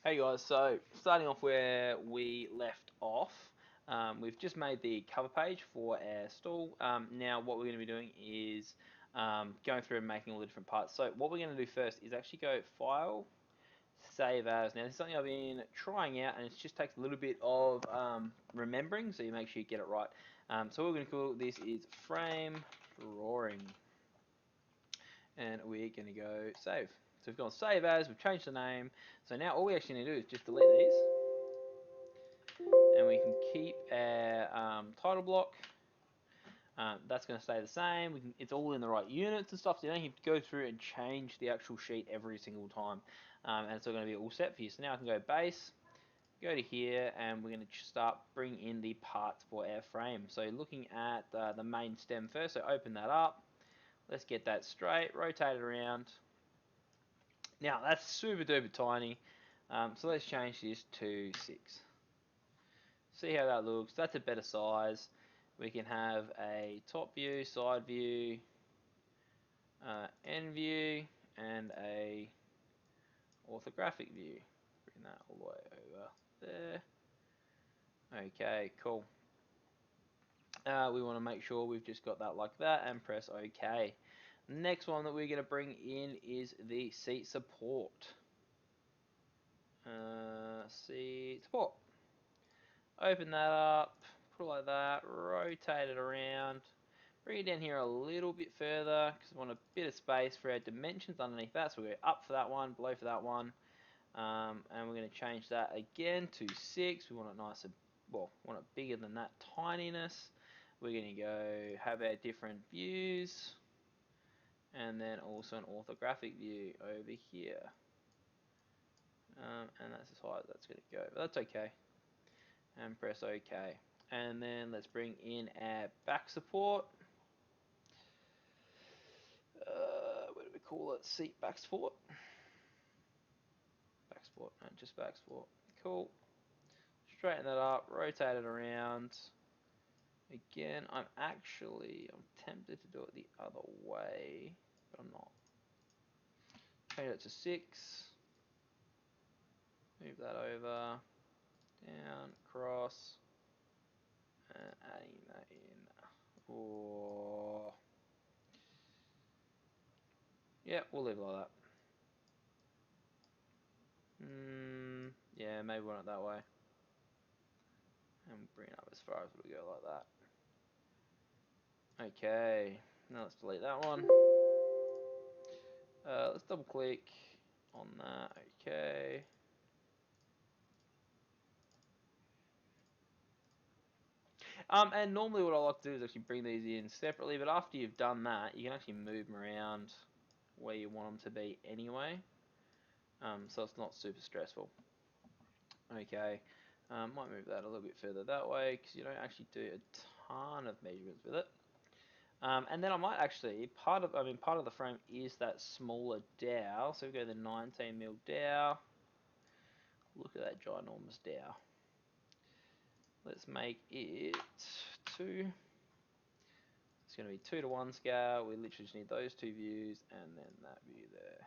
Hey guys, so starting off where we left off, we've just made the cover page for our Stool. Now what we're going to be doing is going through and making all the different parts. So what we're going to do first is actually go File, Save As. Now this is something I've been trying out and it just takes a little bit of remembering, so you make sure you get it right. So what we're going to call this is Frame Drawing. And we're going to go Save. So we've gone Save As, we've changed the name. So now all we actually need to do is just delete these. And we can keep our title block. That's going to stay the same. It's all in the right units and stuff, so you don't have to go through and change the actual sheet every single time. And it's all going to be all set for you. So now I can go base, go to here, and we're going to start bringing in the parts for our frame. So looking at the main stem first, so open that up. Let's get that straight, rotate it around. Now that's super duper tiny. So let's change this to 6. See how that looks. That's a better size. We can have a top view, side view, end view, and a orthographic view. Bring that all the way over there. Okay, cool. We want to make sure we've just got that like that and press OK. Next one that we're going to bring in is the seat support. Seat support. Open that up, put it like that, rotate it around, bring it down here a little bit further because we want a bit of space for our dimensions underneath that. So we go up for that one, below for that one, and we're going to change that again to 6. We want it nice and, well, want it bigger than that tininess. We're going to go have our different views, and then also an orthographic view over here. And that's as high as that's going to go, but that's okay. And press OK. And then let's bring in our back support. What do we call it? Seat back support. Back support, no, just back support. Cool. Straighten that up, rotate it around. Again, I'm tempted to do it the other way, but I'm not. Change it to 6. Move that over, down, across, and adding that in. Oh. Yeah, we'll leave it like that. Yeah, maybe we want it that way. And bring it up as far as we go like that. Okay, now let's delete that one. Let's double click on that. Okay. And normally what I like to do is actually bring these in separately, but after you've done that, you can actually move them around where you want them to be anyway. So it's not super stressful. Okay, might move that a little bit further that way because you don't actually do a ton of measurements with it. And then I might actually, part of the frame is that smaller dowel. So we go to the 19mm dowel. Look at that ginormous dowel. Let's make it 2. It's going to be 2:1 scale. We literally just need those two views and then that view there.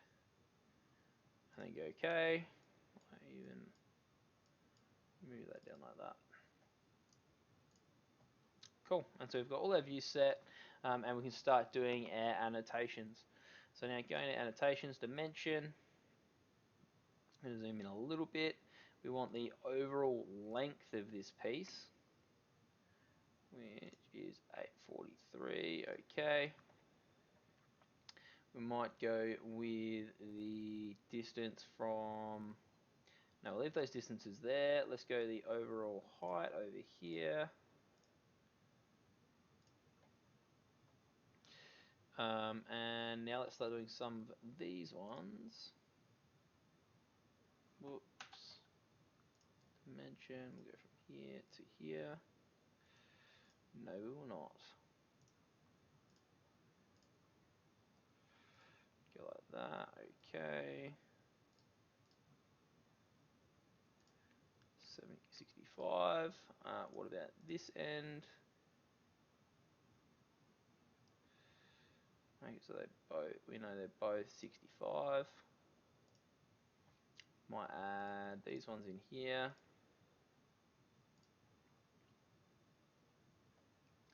And then go OK. I even move that down like that. Cool. And so we've got all our views set, and we can start doing our annotations. So now going to annotations, dimension. I'm going to zoom in a little bit. We want the overall length of this piece, which is 843. Okay. We might go with the distance from, no, we'll leave those distances there. Let's go the overall height over here. And now let's start doing some of these ones. Whoops. Dimension, we'll go from here to here. No, we will not. Go like that, okay. 65. What about this end? Okay, so we know they're both 65. Might add these ones in here.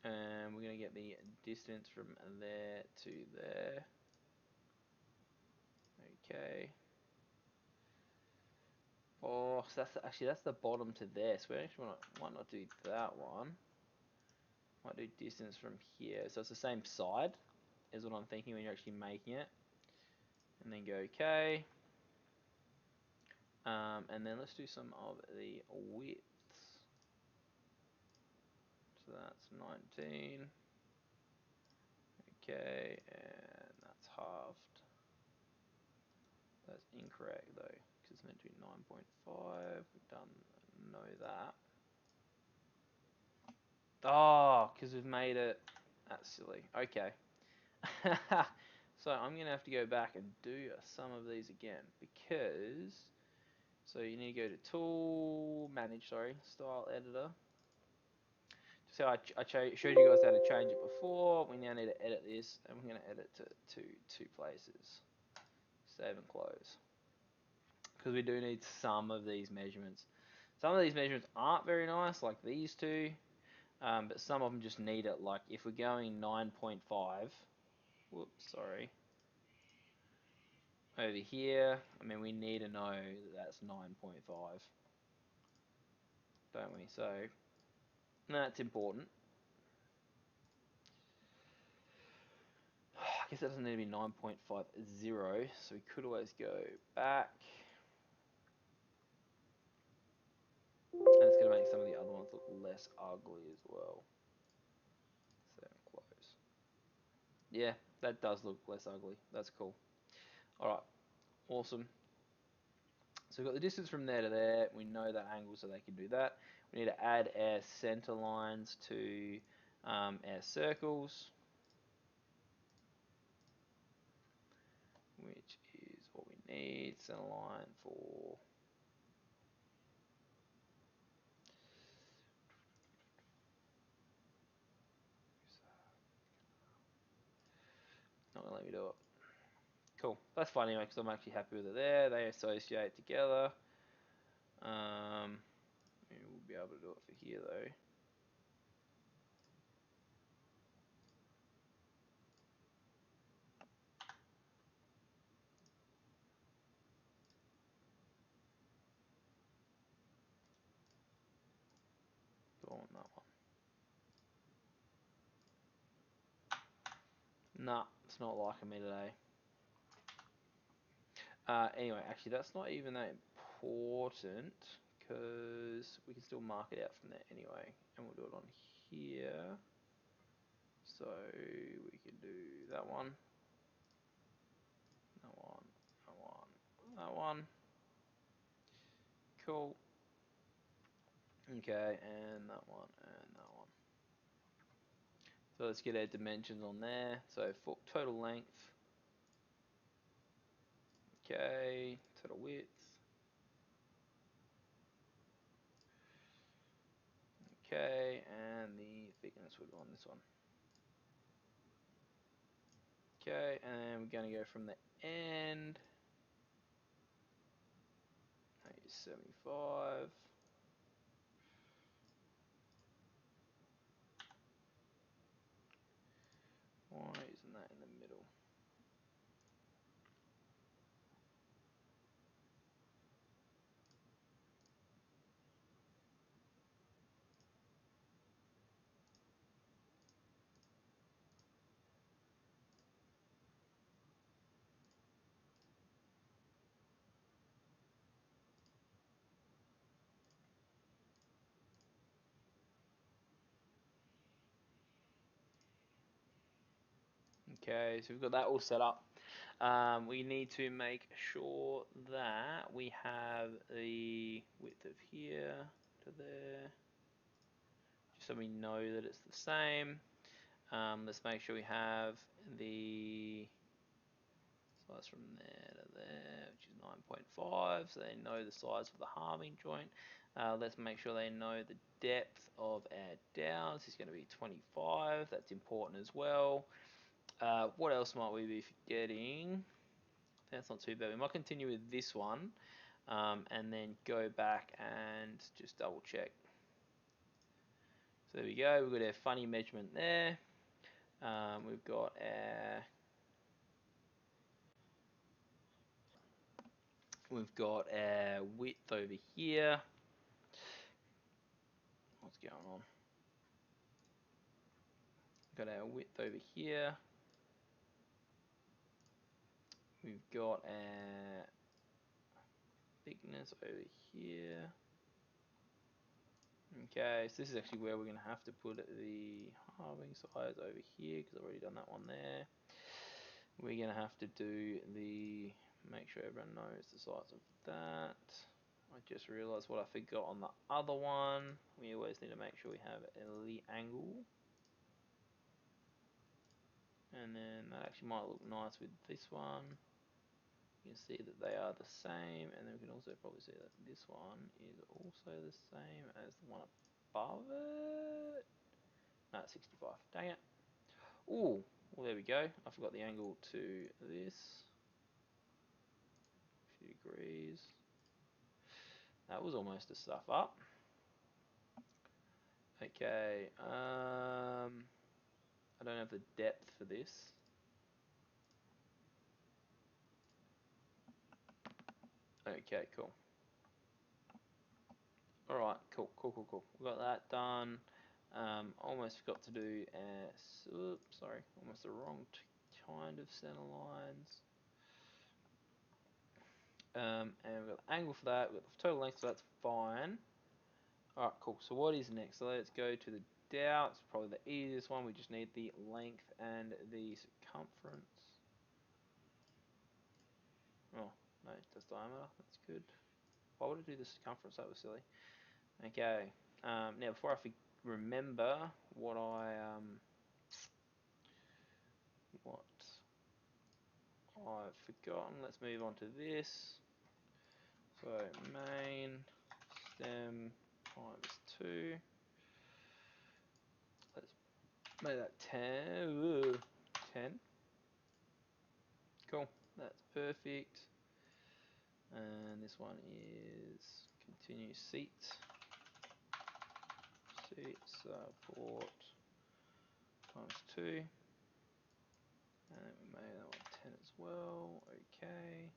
And we're going to get the distance from there to there. Okay. Oh, so that's the bottom to there. So we actually might not do that one. Might do distance from here. So it's the same side, is what I'm thinking when you're actually making it. And then go okay. And then let's do some of the widths. So that's 19. Okay, and that's halved. That's incorrect though, because it's meant to be 9.5. We don't know that. Oh, because we've made it. That's silly. Okay. So I'm going to have to go back and do some of these again because, so you need to go to Tool, Manage, sorry, Style Editor. So I showed you guys how to change it before. We now need to edit this, and we're going to edit to two places. Save and close. Because we do need some of these measurements. Some of these measurements aren't very nice, like these two, but some of them just need it. Like if we're going 9.5, whoops, sorry, over here, I mean, we need to know that that's 9.5, don't we? So that's important. I guess that doesn't need to be 9.50, so we could always go back. And it's going to make some of the other ones look less ugly as well. Save and close. Yeah, that does look less ugly. That's cool. Alright, awesome. So we've got the distance from there to there. We know that angle, so they can do that. We need to add our center lines to our circles, which is what we need. Center line for... Not going to let me do it. Cool. That's fine anyway, because I'm actually happy with it there. They associate together. We'll be able to do it for here though. Do I want that one? Nah, it's not liking me today. Anyway, actually, that's not even that important because we can still mark it out from there anyway, and we'll do it on here. So we can do that one, that one, that one, that one. Cool. Okay, and that one, and that one. So let's get our dimensions on there. So for total length. Okay, total width. Okay, and the thickness would go on this one. Okay, and we're going to go from the end. 75. Why isn't that in the middle? Okay, so we've got that all set up. We need to make sure that we have the width of here to there, just so we know that it's the same. Let's make sure we have the size from there to there, which is 9.5, so they know the size of the halving joint. Let's make sure they know the depth of our downs is going to be 25. That's important as well. What else might we be forgetting? That's not too bad. We might continue with this one. and then go back and just double check. So there we go, we've got our funny measurement there. We've got our width over here. What's going on? Got our width over here. We've got our thickness over here. Okay, so this is actually where we're going to have to put the halving size over here because I've already done that one there. We're going to have to do the, make sure everyone knows the size of that. I just realised what I forgot on the other one. We always need to make sure we have the angle. And then that actually might look nice with this one. You can see that they are the same, and then we can also probably see that this one is also the same as the one above it. No, 65. Dang it. Ooh, well there we go. I forgot the angle to this. 50 degrees. That was almost a stuff up. Okay, I don't have the depth for this. Okay, cool. Alright, cool. We got that done. Almost forgot to do, oops, sorry, almost the wrong kind of center lines. And we've got the angle for that, we've got the total length, so that's fine. Alright, cool. So what is next? So let's go to the dowel. It's probably the easiest one. We just need the length and the circumference. Oh, no, it does diameter. That's good. Why would it do the circumference? That was silly. Okay. Now, before I remember what I've forgotten, let's move on to this. So main stem times 2. Let's make that 10. 10. Cool. That's perfect. And this one is continue seat support times 2. And we made that one 10 as well. Okay.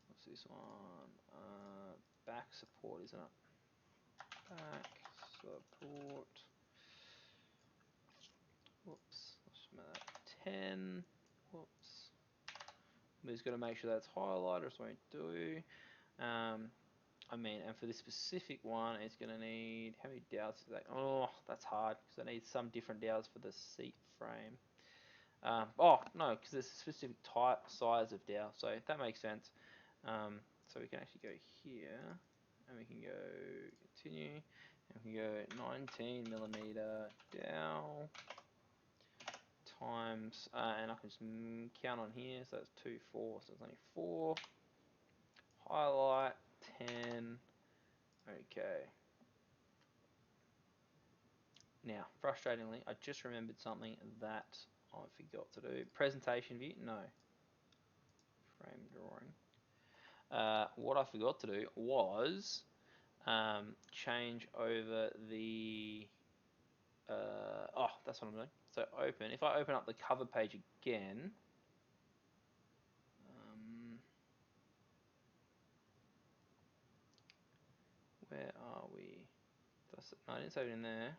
What's this one? Back support, isn't it? Back support. Whoops. Let's make that 10. Whoops. We just got to make sure that's highlighted, so we do. I mean, and for this specific one, it's going to need, how many dowels is that? Oh, that's hard, because I need some different dowels for the seat frame. Oh, no, because there's a specific type, size of dowel, so that makes sense. So we can actually go here, and we can go continue, and we can go 19 millimeter dowel times, and I can just count on here, so that's 2, 4, so it's only 4. Highlight 10. Okay. Now, frustratingly, I just remembered something that I forgot to do. Presentation view? No. Frame drawing. What I forgot to do was change over the... oh, that's what I'm doing. So open. If I open up the cover page again... where are we? No, I didn't save it in there.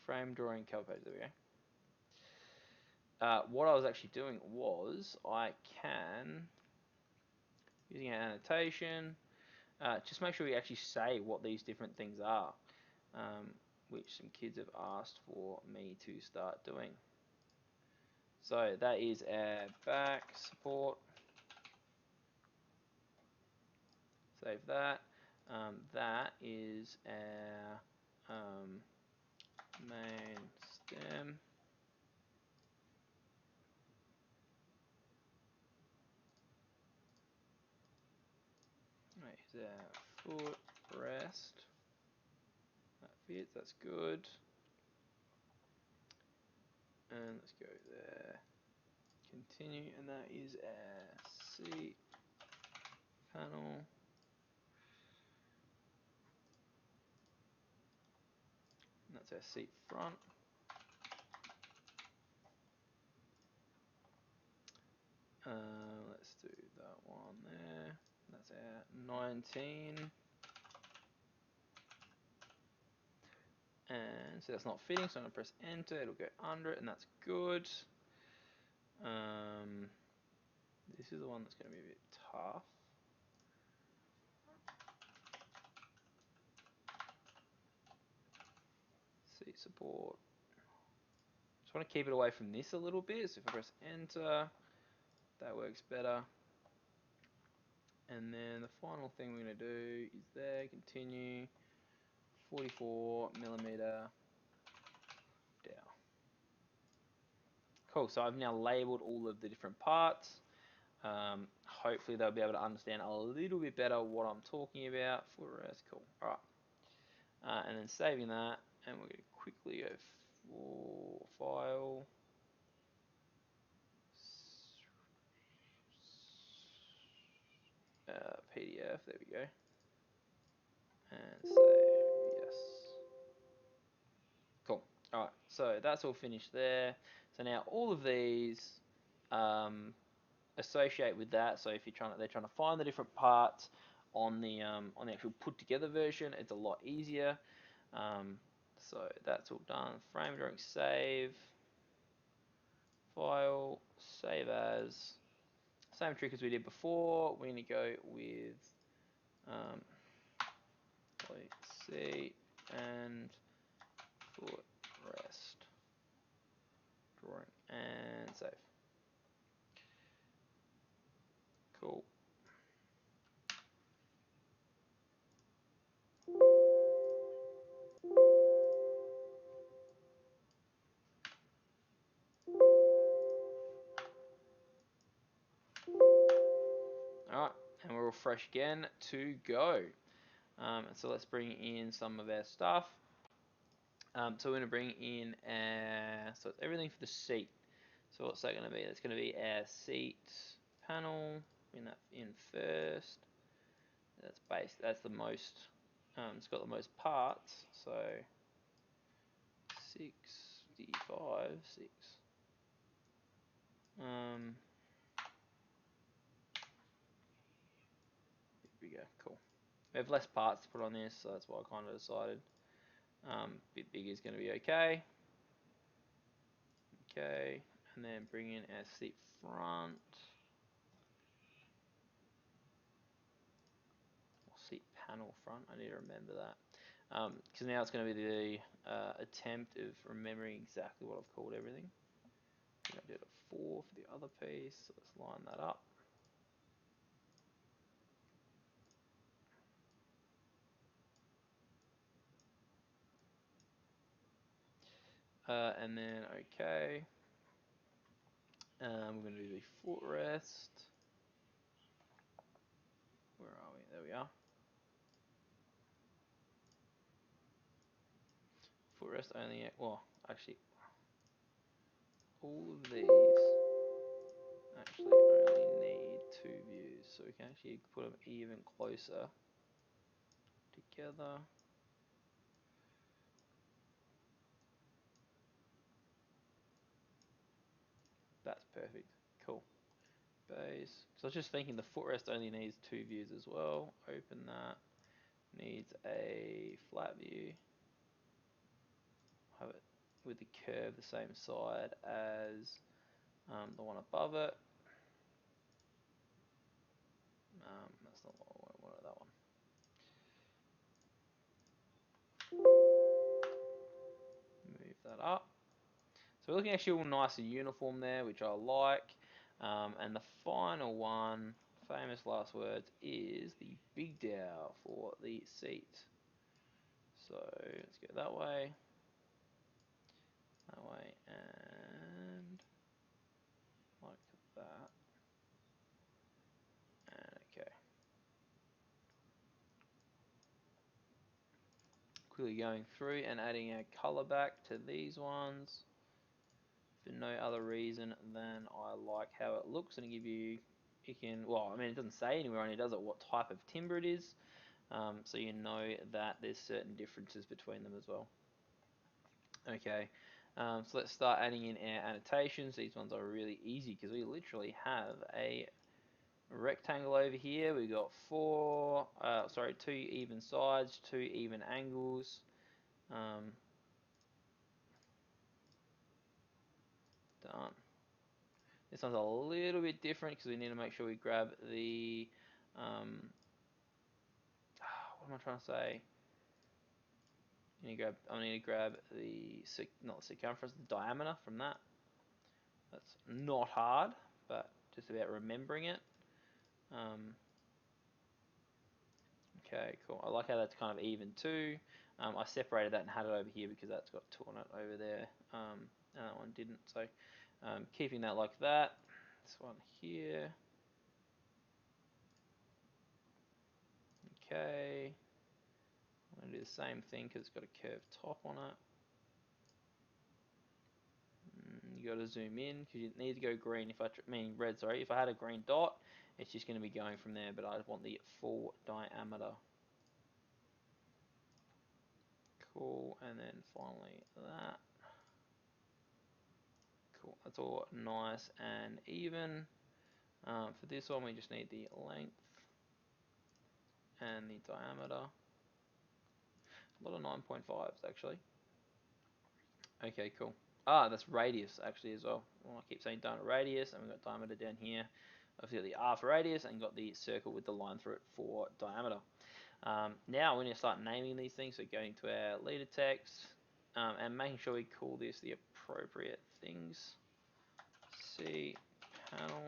Frame drawing cover page. There we go. What I was actually doing was I can, using an annotation, just make sure we actually say what these different things are, which some kids have asked for me to start doing. So that is our back support. Save that. That is our main stem. That is our foot rest. That fits, that's good. And let's go there. Continue, and that is our seat panel. And that's our seat front. Let's do that one there. That's our 19. And so that's not fitting, so I'm going to press enter, it'll go under it, and that's good. This is the one that's going to be a bit tough. Seat support. Just want to keep it away from this a little bit, so if I press enter, that works better. And then the final thing we're going to do is there, continue, 44mm down. Cool, so I've now labeled all of the different parts. Hopefully they'll be able to understand a little bit better what I'm talking about. Footrest, cool. Alright. And then saving that, and we're going to quickly go for file. PDF, there we go. And save, yes. Cool. Alright, so that's all finished there. So now all of these associate with that. So if they're trying to find the different parts on the actual put together version, it's a lot easier. So that's all done. Frame drawing, save, file, save as. Same trick as we did before. We're going to go with seat and footrest drawing and save. Cool. Alright, and we're all fresh again to go. So let's bring in some of our stuff. So we're going to bring in so it's everything for the seat. So what's that going to be? That's going to be our seat panel. Bring that in first. That's the most. It's got the most parts. So 65, 6. Bigger, cool. We have less parts to put on this, so that's why I kind of decided bit bigger is going to be okay. Okay, and then bring in our seat front. Or seat panel front, I need to remember that. Because now it's going to be the attempt of remembering exactly what I've called everything. I did a 4 for the other piece, so let's line that up. And then, okay. We're going to do the footrest. Where are we? There we are. Footrest only, well, actually, all of these actually only need 2 views, so we can actually put them even closer together. That's perfect. Cool. Base. So I was just thinking the footrest only needs 2 views as well. Open that. Needs a flat view. Have it with the curve the same side as the one above it. That's not what I wanted, that one. Move that up. So we're looking actually all nice and uniform there, which I like. And the final one, famous last words, is the big dowel for the seat. So let's go that way, and like that. And okay. Quickly going through and adding our color back to these ones for no other reason than I like how it looks and give you you can, well, I mean, it doesn't say anywhere on it, does it, what type of timber it is. So you know that there's certain differences between them as well. Okay, so let's start adding in our annotations. These ones are really easy because we literally have a rectangle over here. We've got two even sides, two even angles. Um, done. This one's a little bit different because we need to make sure we grab the, what am I trying to say? I need to grab the, not the circumference, the diameter from that. That's not hard, but just about remembering it. Okay, cool. I like how that's kind of even too. I separated that and had it over here because that's got two on it over there, and that one didn't. So keeping that like that. This one here. Okay. I'm going to do the same thing because it's got a curved top on it. You got to zoom in because you need to go green. Mean red, sorry. If I had a green dot, it's just going to be going from there. But I want the full diameter. Cool, and then finally that. Cool, that's all nice and even. For this one, we just need the length and the diameter. A lot of 9.5s actually. Okay, cool. That's radius actually as well. I keep saying diameter radius, and we've got diameter down here. I've got the R for radius and got the circle with the line through it for diameter. Now we need to start naming these things, so going to our leader text and making sure we call this the appropriate things. C panel.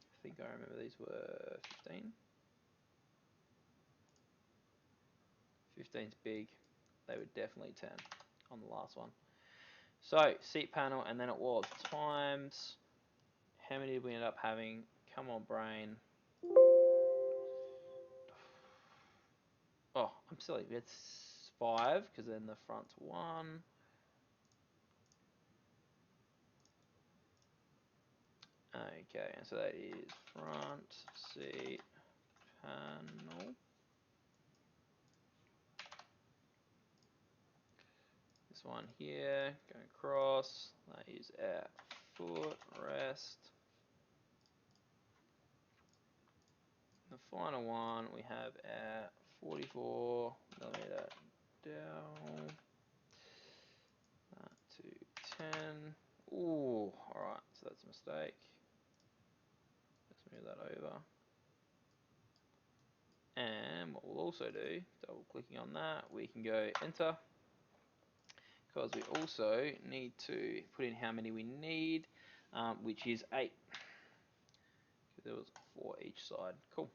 I think I remember these were 15. 15's big. They were definitely 10 on the last one. So seat panel, and then it was times. How many did we end up having? Come on, brain. Oh, I'm silly. We had 5 because then the front's 1. Okay, and so that is front seat panel. This one here, going across, that is our footrest. The final one, we have our 44 millimeter down to 10. Ooh, alright, so that's a mistake. Let's move that over. And what we'll also do, double clicking on that, we can go enter, because we also need to put in how many we need, which is 8. There was 4 each side. Cool.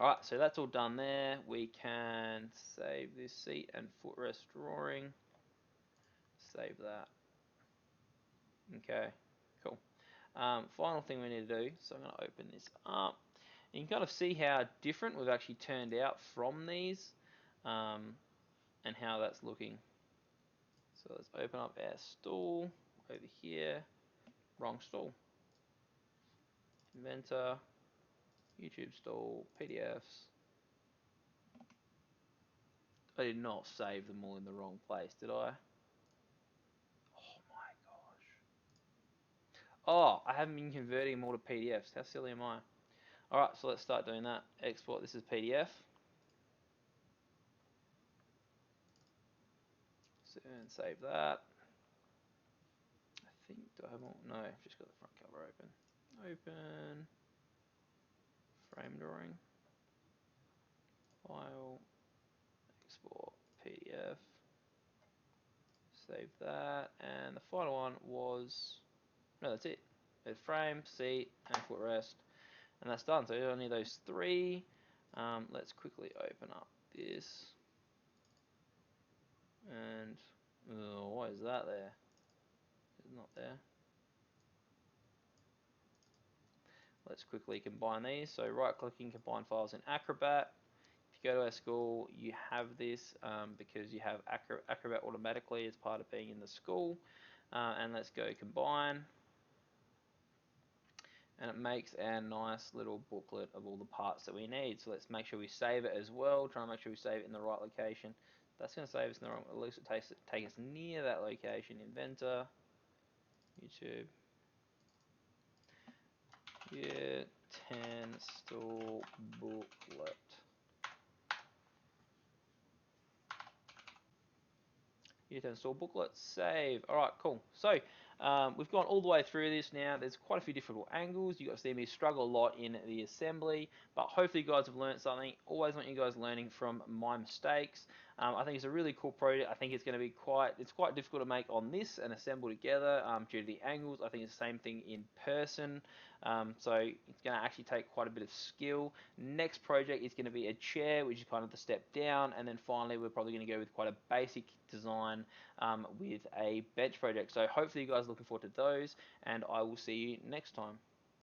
Alright, so that's all done there. We can save this seat and footrest drawing. Save that. Okay, cool. Final thing we need to do, so I'm going to open this up. You can kind of see how different we've actually turned out from these, and how that's looking. So let's open up our stool over here. Wrong stool. Inventor, YouTube stool, PDFs. I did not save them all in the wrong place, did I? Oh my gosh. Oh, I haven't been converting them all to PDFs. How silly am I? Alright, so let's start doing that. Export this as PDF. So, and save that. I think, do I have all? No, I've just got the front cover open. Open. Frame drawing. File. Export PDF. Save that. And the final one was, no, that's it. There's frame, seat, and footrest. And that's done. So only those 3. Let's quickly open up this. And, oh, why is that there? It's not there. Let's quickly combine these. So right clicking, combine files in Acrobat. If you go to our school, you have this because you have Acrobat automatically as part of being in the school. And let's go combine. and it makes our nice little booklet of all the parts that we need. So let's make sure we save it as well. Try and make sure we save it in the right location. That's going to save us in the wrong. At least it take us near that location. Inventor, YouTube, year 10 Stool booklet. Utensil booklet, save. All right, cool. So we've gone all the way through this now. There's quite a few different angles. You got to see me struggle a lot in the assembly, but hopefully you guys have learned something. Always want you guys learning from my mistakes. I think it's a really cool project. I think it's going to be quite difficult to make on this and assemble together due to the angles. I think it's the same thing in person. So it's going to actually take quite a bit of skill. Next project is going to be a chair, which is kind of the step down, and then finally we're probably going to go with quite a basic design with a bench project. So hopefully you guys are looking forward to those, and I will see you next time.